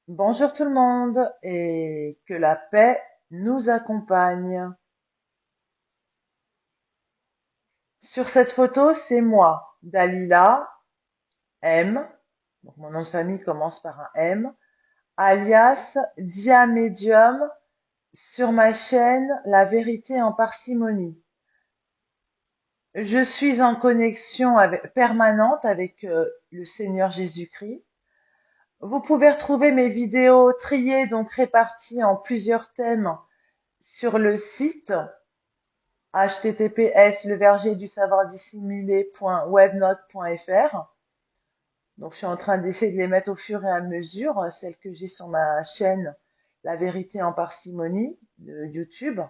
Bonjour tout le monde et que la paix nous accompagne. Sur cette photo, c'est moi, Dalila M. Donc mon nom de famille commence par un M, alias Dia Medium sur ma chaîne La Vérité en Parcimonie. Je suis en connexion permanente avec le Seigneur Jésus-Christ. Vous pouvez retrouver mes vidéos triées, donc réparties en plusieurs thèmes sur le site https://levergerdusavardissimulé.webnote.fr. Donc, je suis en train d'essayer de les mettre au fur et à mesure, celles que j'ai sur ma chaîne La Vérité en Parcimonie de YouTube.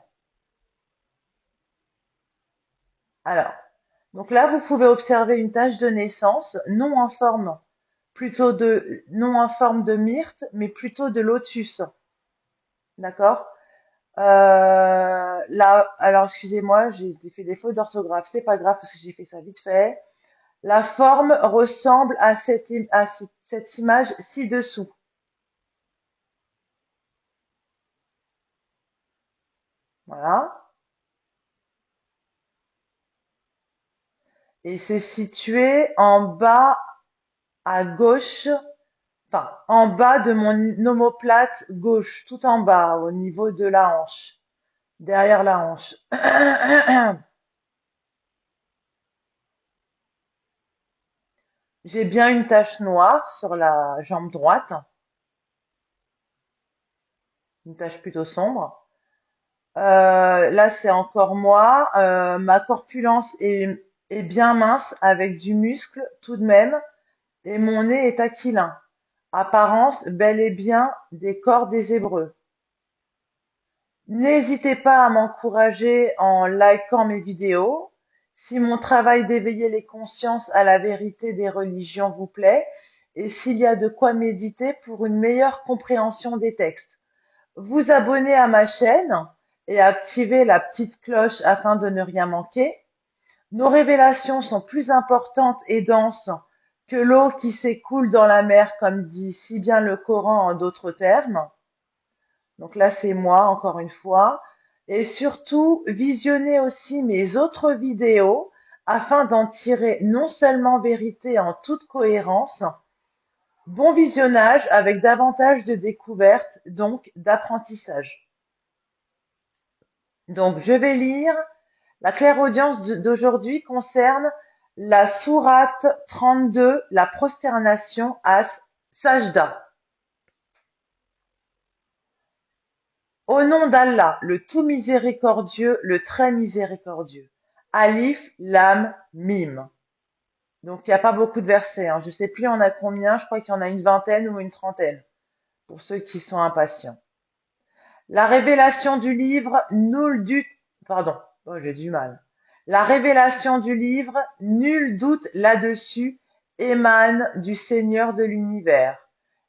Alors, donc là, vous pouvez observer une tache de naissance, non en forme de myrte, mais plutôt de lotus. D'accord? Là, alors excusez-moi, j'ai fait des fautes d'orthographe, c'est pas grave parce que j'ai fait ça vite fait. La forme ressemble à cette image ci-dessous. Voilà. Et c'est situé en bas à gauche, enfin, en bas de mon omoplate gauche, tout en bas, au niveau de la hanche, derrière la hanche. J'ai bien une tache noire sur la jambe droite, une tache plutôt sombre. Là, c'est encore moi. Ma corpulence est bien mince avec du muscle tout de même et mon nez est aquilin. Apparence bel et bien des corps des Hébreux. N'hésitez pas à m'encourager en likant mes vidéos. Si mon travail d'éveiller les consciences à la vérité des religions vous plaît et s'il y a de quoi méditer pour une meilleure compréhension des textes. Vous abonner à ma chaîne et activer la petite cloche afin de ne rien manquer. Nos révélations sont plus importantes et denses que l'eau qui s'écoule dans la mer, comme dit si bien le Coran en d'autres termes. Donc là, c'est moi, encore une fois. Et surtout, visionnez aussi mes autres vidéos afin d'en tirer non seulement vérité en toute cohérence, bon visionnage avec davantage de découvertes, donc d'apprentissage. Donc, je vais lire. La clairaudience d'aujourd'hui concerne la sourate 32, la prosternation à Sajda. Au nom d'Allah, le tout miséricordieux, le très miséricordieux. Alif, Lam, Mim. Donc il n'y a pas beaucoup de versets, hein. Je ne sais plus il y en a combien, je crois qu'il y en a une vingtaine ou une trentaine, pour ceux qui sont impatients. La révélation du livre, pardon, oh, j'ai du mal. La révélation du livre, nul doute là-dessus, émane du Seigneur de l'univers.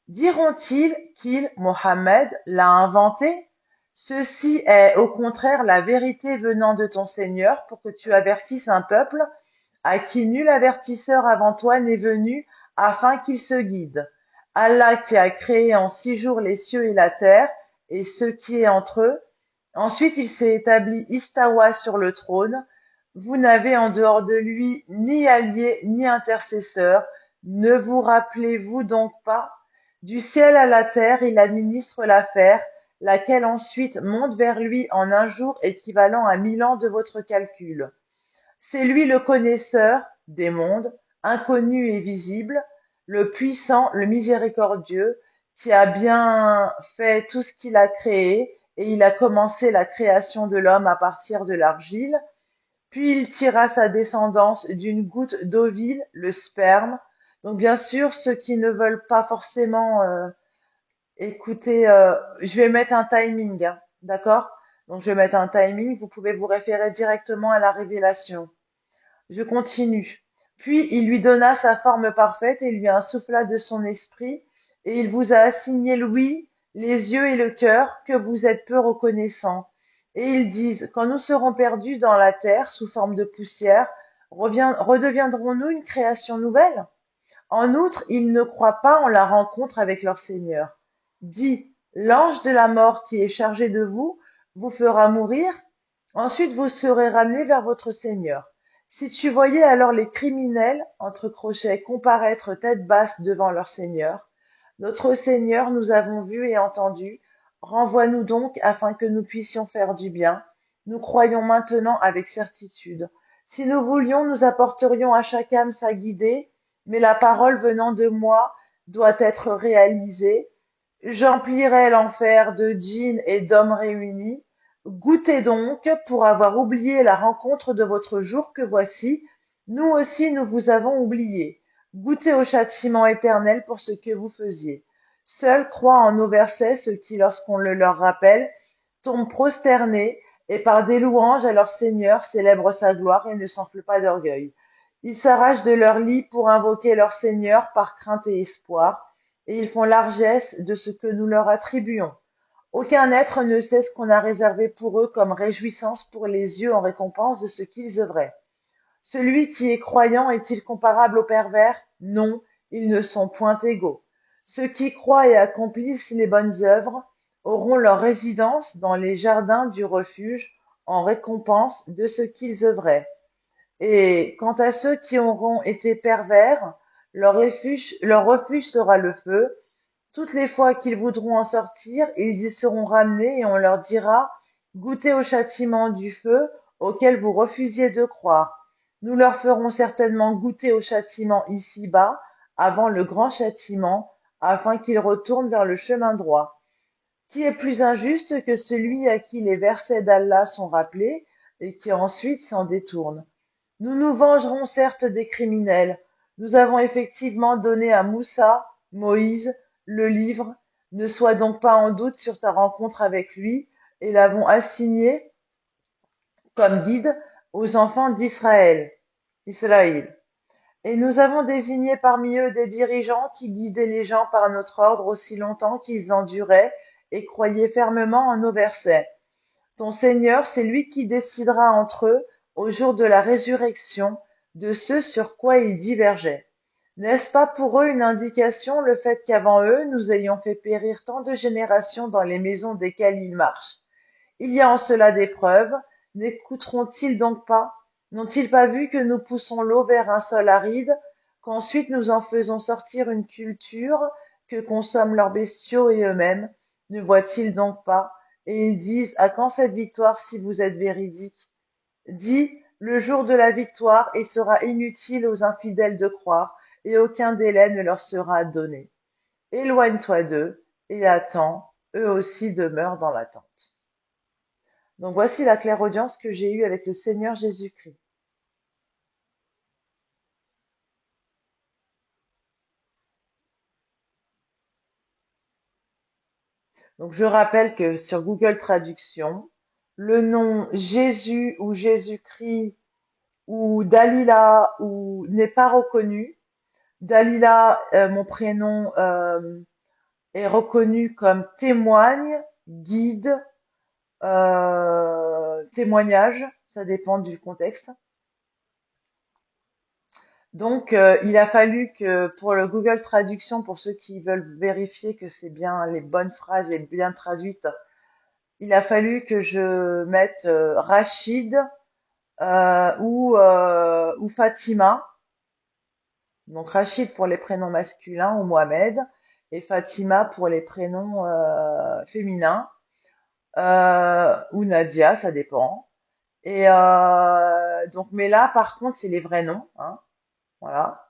Diront-ils qu'il, Mohammed, l'a inventé? Ceci est au contraire la vérité venant de ton Seigneur pour que tu avertisses un peuple à qui nul avertisseur avant toi n'est venu afin qu'il se guide. Allah qui a créé en 6 jours les cieux et la terre et ce qui est entre eux. Ensuite, il s'est établi Istawa sur le trône. Vous n'avez en dehors de lui ni allié ni intercesseur. Ne vous rappelez-vous donc pas? Du ciel à la terre, il administre l'affaire, laquelle ensuite monte vers lui en un jour équivalent à 1000 ans de votre calcul. C'est lui le connaisseur des mondes, inconnu et visible, le puissant, le miséricordieux, qui a bien fait tout ce qu'il a créé, et il a commencé la création de l'homme à partir de l'argile, puis il tira sa descendance d'une goutte d'ovule, le sperme. Donc bien sûr, ceux qui ne veulent pas forcément écouter, je vais mettre un timing, hein, d'accord? Donc je vais mettre un timing, vous pouvez vous référer directement à la révélation. Je continue. Puis il lui donna sa forme parfaite et lui insuffla de son esprit, et il vous a assigné l'ouïe, les yeux et le cœur, que vous êtes peu reconnaissants. Et ils disent, quand nous serons perdus dans la terre sous forme de poussière, redeviendrons-nous une création nouvelle? En outre, ils ne croient pas en la rencontre avec leur Seigneur. dit, l'ange de la mort qui est chargé de vous, vous fera mourir. Ensuite, vous serez ramené vers votre Seigneur. Si tu voyais alors les criminels, entre crochets, comparaître tête basse devant leur Seigneur, notre Seigneur, nous avons vu et entendu, renvoie-nous donc afin que nous puissions faire du bien. Nous croyons maintenant avec certitude. Si nous voulions, nous apporterions à chaque âme sa guidée, mais la parole venant de moi doit être réalisée. J'emplirai l'enfer de djinns et d'hommes réunis. Goûtez donc, pour avoir oublié la rencontre de votre jour que voici, nous aussi nous vous avons oublié. Goûtez au châtiment éternel pour ce que vous faisiez. Seuls croient en nos versets ceux qui, lorsqu'on le leur rappelle, tombent prosternés et par des louanges à leur Seigneur célèbrent sa gloire et ne s'enflent pas d'orgueil. Ils s'arrachent de leur lit pour invoquer leur Seigneur par crainte et espoir, et ils font largesse de ce que nous leur attribuons. Aucun être ne sait ce qu'on a réservé pour eux comme réjouissance pour les yeux en récompense de ce qu'ils œuvraient. Celui qui est croyant est-il comparable aux pervers? Non, ils ne sont point égaux. Ceux qui croient et accomplissent les bonnes œuvres auront leur résidence dans les jardins du refuge en récompense de ce qu'ils œuvraient. Et quant à ceux qui auront été pervers, leur refuge sera le feu. Toutes les fois qu'ils voudront en sortir, ils y seront ramenés et on leur dira, goûtez au châtiment du feu auquel vous refusiez de croire. Nous leur ferons certainement goûter au châtiment ici-bas avant le grand châtiment, afin qu'ils retournent vers le chemin droit. Qui est plus injuste que celui à qui les versets d'Allah sont rappelés et qui ensuite s'en détourne? Nous nous vengerons certes des criminels. Nous avons effectivement donné à Moussa, Moïse, le livre. Ne sois donc pas en doute sur ta rencontre avec lui, et l'avons assigné comme guide aux enfants Israël. Et nous avons désigné parmi eux des dirigeants qui guidaient les gens par notre ordre aussi longtemps qu'ils enduraient et croyaient fermement en nos versets. Ton Seigneur, c'est lui qui décidera entre eux, au jour de la résurrection, de ce sur quoi ils divergeaient. N'est-ce pas pour eux une indication le fait qu'avant eux, nous ayons fait périr tant de générations dans les maisons desquelles ils marchent? Il y a en cela des preuves. N'écouteront-ils donc pas? N'ont-ils pas vu que nous poussons l'eau vers un sol aride, qu'ensuite nous en faisons sortir une culture que consomment leurs bestiaux et eux-mêmes? Ne voient-ils donc pas? Et ils disent, à quand cette victoire si vous êtes véridique? Dis, le jour de la victoire, et sera inutile aux infidèles de croire, et aucun délai ne leur sera donné. Éloigne-toi d'eux, et attends, eux aussi demeurent dans l'attente. Donc voici la clairaudience que j'ai eue avec le Seigneur Jésus-Christ. Donc je rappelle que sur Google Traduction, le nom Jésus ou Jésus-Christ ou Dalila ou n'est pas reconnu. Dalila, mon prénom, est reconnu comme témoigne, guide, témoignage, ça dépend du contexte. Donc, il a fallu que pour le Google Traduction, pour ceux qui veulent vérifier que c'est bien les bonnes phrases et bien traduites, il a fallu que je mette Rachid ou Fatima. Donc Rachid pour les prénoms masculins ou Mohamed et Fatima pour les prénoms féminins ou Nadia, ça dépend. Et donc, mais là, par contre, c'est les vrais noms, hein, voilà.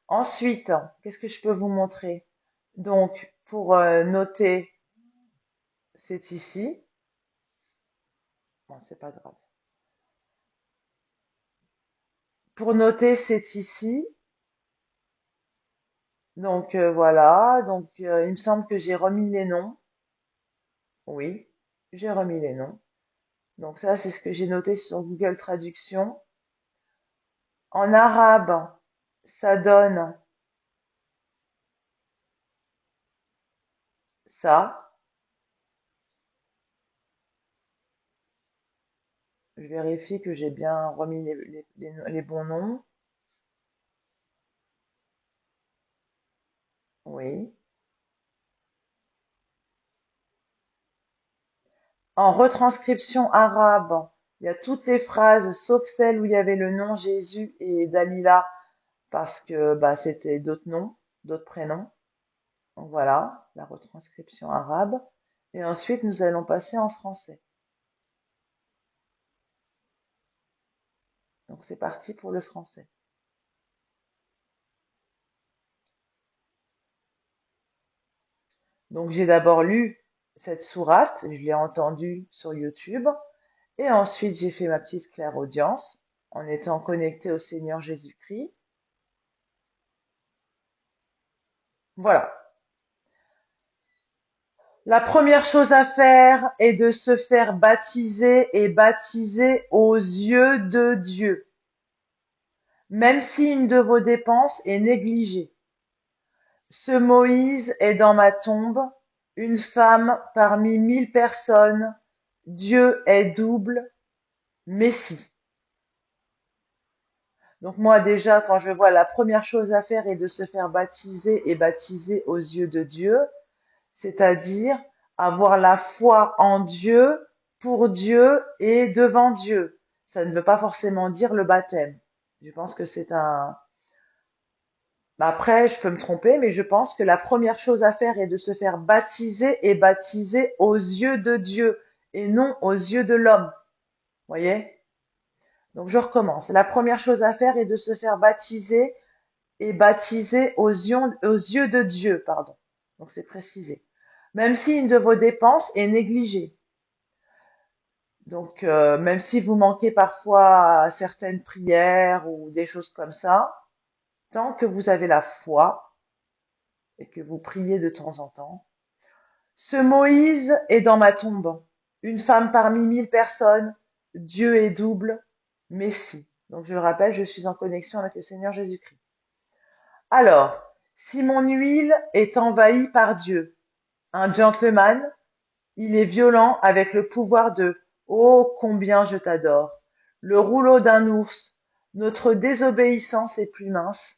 Ensuite, qu'est-ce que je peux vous montrer? Donc, pour noter, c'est ici. Bon, c'est pas grave. Pour noter, c'est ici. Donc, voilà. Donc, il me semble que j'ai remis les noms. Oui, j'ai remis les noms. Donc, ça, c'est ce que j'ai noté sur Google Traduction. En arabe, ça donne ça. Je vérifie que j'ai bien remis les bons noms. Oui. En retranscription arabe, il y a toutes les phrases sauf celle où il y avait le nom Jésus et Dalila parce que bah, c'était d'autres noms, d'autres prénoms. Donc voilà, la retranscription arabe. Et ensuite, nous allons passer en français. Donc c'est parti pour le français. Donc j'ai d'abord lu cette sourate, je l'ai entendue sur YouTube, et ensuite j'ai fait ma petite clairaudience en étant connectée au Seigneur Jésus-Christ. Voilà. La première chose à faire est de se faire baptiser et baptiser aux yeux de Dieu, même si une de vos dépenses est négligée. Ce Moïse est dans ma tombe, une femme parmi 1000 personnes. Dieu est double, Messie. Donc moi déjà, quand je vois la première chose à faire est de se faire baptiser et baptiser aux yeux de Dieu, c'est-à-dire avoir la foi en Dieu, pour Dieu et devant Dieu. Ça ne veut pas forcément dire le baptême. Je pense que c'est un... Après, je peux me tromper, mais je pense que la première chose à faire est de se faire baptiser et baptiser aux yeux de Dieu et non aux yeux de l'homme. Voyez? Donc je recommence. La première chose à faire est de se faire baptiser et baptiser aux yeux de Dieu, pardon. Donc c'est précisé. Même si une de vos dépenses est négligée. Donc même si vous manquez parfois à certaines prières ou des choses comme ça, tant que vous avez la foi et que vous priez de temps en temps. Ce Moïse est dans ma tombe, une femme parmi 1000 personnes, Dieu est double, Messie. Donc je le rappelle, je suis en connexion avec le Seigneur Jésus-Christ. Alors, si mon huile est envahie par Dieu, un gentleman, il est violent avec le pouvoir de oh combien je t'adore, le rouleau d'un ours, notre désobéissance est plus mince.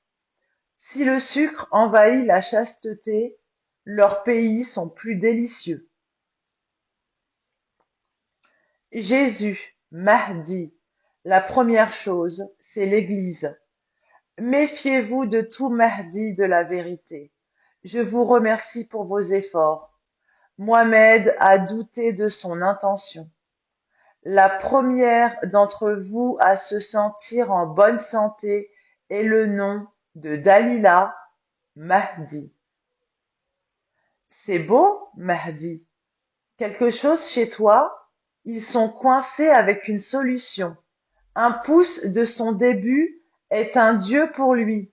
Si le sucre envahit la chasteté, leurs pays sont plus délicieux. Jésus, Mahdi, la première chose, c'est l'Église. Méfiez-vous de tout Mahdi de la vérité. Je vous remercie pour vos efforts. Mohamed a douté de son intention. La première d'entre vous à se sentir en bonne santé est le nom de Dalila Mahdi. C'est beau, Mahdi. Quelque chose chez toi? Ils sont coincés avec une solution. Un pouce de son début est un dieu pour lui.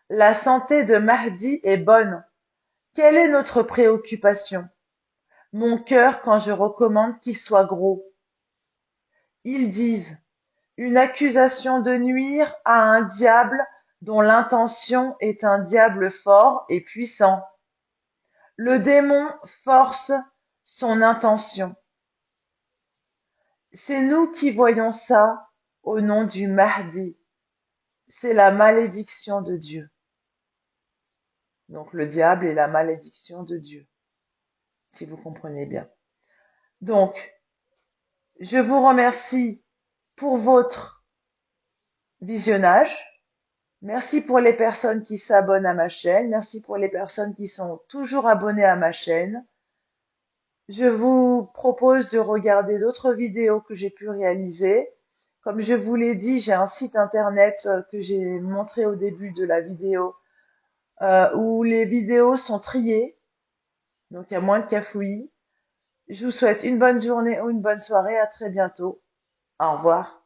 La santé de Mahdi est bonne. Quelle est notre préoccupation? Mon cœur quand je recommande qu'il soit gros. Ils disent une accusation de nuire à un diable dont l'intention est un diable fort et puissant. Le démon force son intention. C'est nous qui voyons ça au nom du Mahdi. C'est la malédiction de Dieu. Donc le diable est la malédiction de Dieu, si vous comprenez bien. Donc, je vous remercie pour votre visionnage. Merci pour les personnes qui s'abonnent à ma chaîne. Merci pour les personnes qui sont toujours abonnées à ma chaîne. Je vous propose de regarder d'autres vidéos que j'ai pu réaliser. Comme je vous l'ai dit, j'ai un site internet que j'ai montré au début de la vidéo où les vidéos sont triées. Donc il y a moins de cafouillis. Je vous souhaite une bonne journée ou une bonne soirée. À très bientôt. Au revoir.